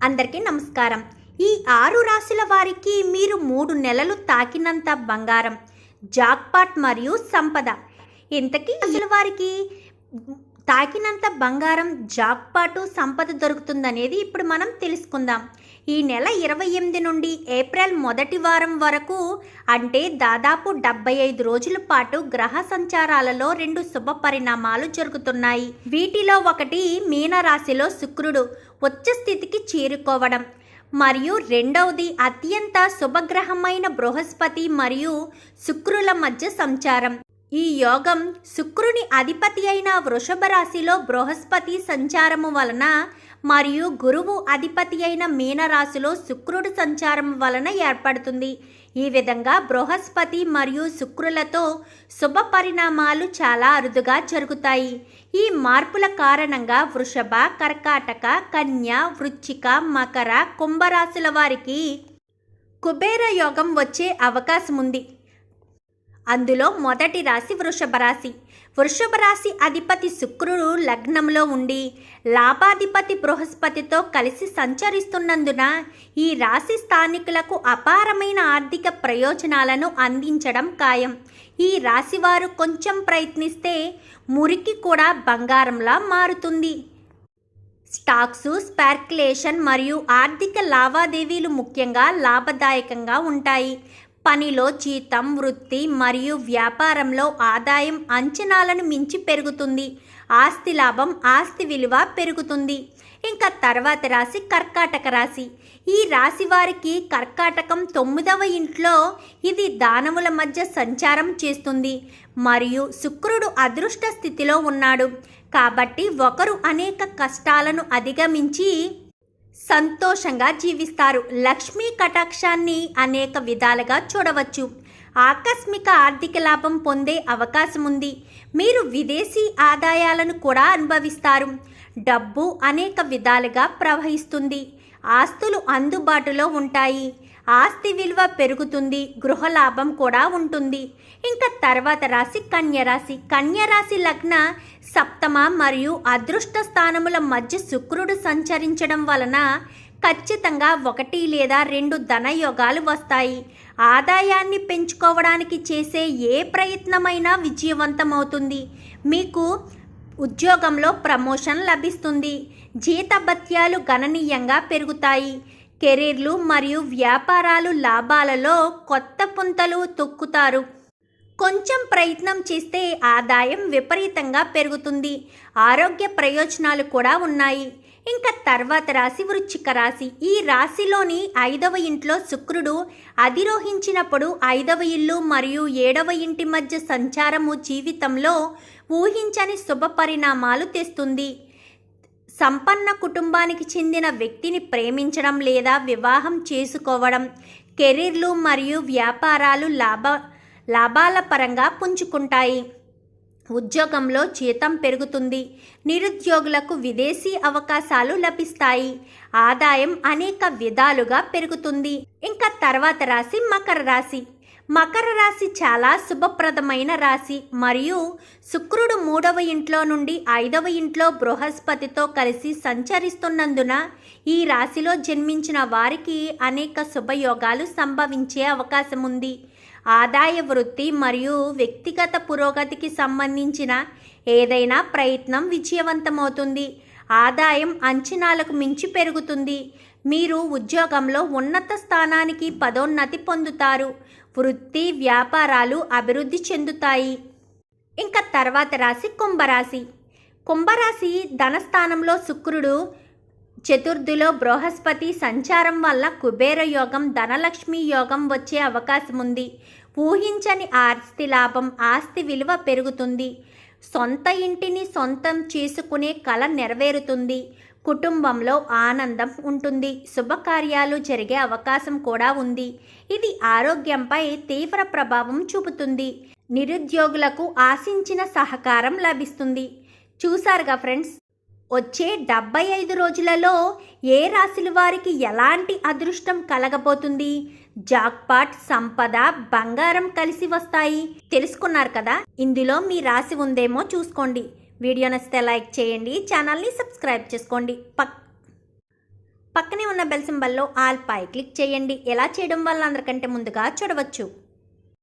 అందరికీ నమస్కారం. ఈ 6 రాశుల వారికి మీరు 3 నెలలు తాకినంత బంగారం, జాక్పాట్ మరియు సంపద. ఇంతకీ రాశుల వారికి తాకినంత బంగారం, జాక్పాటు, సంపద దొరుకుతుందనేది ఇప్పుడు మనం తెలుసుకుందాం. ఈ నెల 28 నుండి ఏప్రిల్ మొదటి వారం వరకు, అంటే దాదాపు 75 రోజుల పాటు గ్రహ సంచారాలలో 2 శుభ పరిణామాలు జరుగుతున్నాయి. వీటిలో ఒకటి మీనరాశిలో శుక్రుడు ఉచ్చ స్థితికి చేరుకోవడం, మరియు రెండవది అత్యంత శుభగ్రహమైన బృహస్పతి మరియు శుక్రుల మధ్య సంచారం. ఈ యోగం శుక్రుని అధిపతి అయిన వృషభ రాశిలో బృహస్పతి సంచారము వలన మరియు గురువు అధిపతి అయిన మీనరాశిలో శుక్రుడు సంచారం వలన ఏర్పడుతుంది. ఈ విధంగా బృహస్పతి మరియు శుక్రులతో శుభ పరిణామాలు చాలా అరుదుగా జరుగుతాయి. ఈ మార్పుల కారణంగా వృషభ, కర్కాటక, కన్య, వృశ్చిక, మకర, కుంభరాశుల వారికి కుబేర యోగం వచ్చే అవకాశం ఉంది. అందులో మొదటి రాశి వృషభ రాశి. వృషభ రాశి అధిపతి శుక్రుడు లగ్నంలో ఉండి లాభాధిపతి బృహస్పతితో కలిసి సంచరిస్తున్నందున ఈ రాశి స్థానికులకు అపారమైన ఆర్థిక ప్రయోజనాలను అందించడం ఖాయం. ఈ రాశివారు కొంచెం ప్రయత్నిస్తే మురికి కూడా బంగారంలా మారుతుంది. స్టాక్స్, స్పెక్యులేషన్ మరియు ఆర్థిక లావాదేవీలు ముఖ్యంగా లాభదాయకంగా ఉంటాయి. పనిలో జీతం, వృత్తి మరియు వ్యాపారంలో ఆదాయం అంచనాలను మించి పెరుగుతుంది. ఆస్తి లాభం, ఆస్తి విలువ పెరుగుతుంది. ఇంకా తర్వాత రాశి కర్కాటక రాశి. ఈ రాశి వారికి కర్కాటకం 9వ ఇంట్లో ఇది దానవుల మధ్య సంచారం చేస్తుంది మరియు శుక్రుడు అదృష్ట స్థితిలో ఉన్నాడు. కాబట్టి ఒకరు అనేక కష్టాలను అధిగమించి సంతోషంగా జీవిస్తారు. లక్ష్మీ కటాక్షాన్ని అనేక విధాలుగా చూడవచ్చు. ఆకస్మిక ఆర్థిక లాభం పొందే అవకాశం ఉంది. మీరు విదేశీ ఆదాయాలను కూడా అనుభవిస్తారు. డబ్బు అనేక విధాలుగా ప్రవహిస్తుంది. ఆస్తులు అందుబాటులో ఉంటాయి. ఆస్తి విలువ పెరుగుతుంది. గృహ లాభం కూడా ఉంటుంది. ఇంకా తర్వాత రాశి కన్యరాశి. కన్యరాశి లగ్న, సప్తమ మరియు అదృష్ట స్థానముల మధ్య శుక్రుడు సంచరించడం వలన ఖచ్చితంగా 1 లేదా 2 ధనయోగాలు వస్తాయి. ఆదాయాన్ని పెంచుకోవడానికి చేసే ఏ ప్రయత్నమైనా విజయవంతమవుతుంది. మీకు ఉద్యోగంలో ప్రమోషన్ లభిస్తుంది. జీతభత్యాలు గణనీయంగా పెరుగుతాయి. కెరీర్లు మరియు వ్యాపారాలు లాభాలలో కొత్త పుంతలు తొక్కుతారు. కొంచెం ప్రయత్నం చేస్తే ఆదాయం విపరీతంగా పెరుగుతుంది. ఆరోగ్య ప్రయోజనాలు కూడా ఉన్నాయి. ఇంకా తర్వాత రాశి వృశ్చిక రాశి. ఈ రాశిలోని 5వ ఇంట్లో శుక్రుడు అధిరోహించినప్పుడు 5వ ఇల్లు మరియు 7వ ఇంటి మధ్య సంచారము జీవితంలో ఊహించని శుభ పరిణామాలు తెస్తుంది. సంపన్న కుటుంబానికి చెందిన వ్యక్తిని ప్రేమించడం లేదా వివాహం చేసుకోవడం, కెరీర్లు మరియు వ్యాపారాలు లాభాల పరంగా పుంజుకుంటాయి. ఉద్యోగంలో జీతం పెరుగుతుంది. నిరుద్యోగులకు విదేశీ అవకాశాలు లభిస్తాయి. ఆదాయం అనేక విధాలుగా పెరుగుతుంది. ఇంకా తర్వాత రాశి మకర రాశి. మకర రాశి చాలా శుభప్రదమైన రాశి మరియు శుక్రుడు 3వ ఇంట్లో నుండి 5వ ఇంట్లో బృహస్పతితో కలిసి సంచరిస్తున్నందున ఈ రాశిలో జన్మించిన వారికి అనేక శుభయోగాలు సంభవించే అవకాశం ఉంది. ఆదాయ, వృత్తి మరియు వ్యక్తిగత పురోగతికి సంబంధించిన ఏదైనా ప్రయత్నం విజయవంతమవుతుంది. ఆదాయం అంచనాలకు మించి పెరుగుతుంది. మీరు ఉద్యోగంలో ఉన్నత స్థానానికి పదోన్నతి పొందుతారు. వృత్తి, వ్యాపారాలు అభివృద్ధి చెందుతాయి. ఇంకా తర్వాత రాశి కుంభరాశి. కుంభరాశి ధనస్థానంలో శుక్రుడు, చతుర్థిలో బృహస్పతి సంచారం వల్ల కుబేర యోగం, ధనలక్ష్మి యోగం వచ్చే అవకాశం ఉంది. ఊహించని ఆస్తి లాభం, ఆస్తి విలువ పెరుగుతుంది. సొంత ఇంటిని సొంతం చేసుకునే కల నెరవేరుతుంది. కుటుంబంలో ఆనందం ఉంటుంది. శుభకార్యాలు జరిగే అవకాశం కూడా ఉంది. ఇది ఆరోగ్యంపై తీవ్ర ప్రభావం చూపుతుంది. నిరుద్యోగులకు ఆశించిన సహకారం లభిస్తుంది. చూసారుగా ఫ్రెండ్స్, వచ్చే 75 రోజులలో ఏ రాశుల వారికి ఎలాంటి అదృష్టం కలగబోతుంది, జాక్పాట్, సంపద, బంగారం కలిసి వస్తాయి తెలుసుకున్నారు కదా. ఇందులో మీ రాశి ఉందేమో చూసుకోండి. వీడియో నచ్చితే లైక్ చేయండి, ఛానల్ని సబ్స్క్రైబ్ చేసుకోండి. పక్కనే ఉన్న బెల్ సింబల్లో ఆల్ పై క్లిక్ చేయండి. ఎలా చేయడం వల్ల అందరికంటే ముందుగా చూడవచ్చు.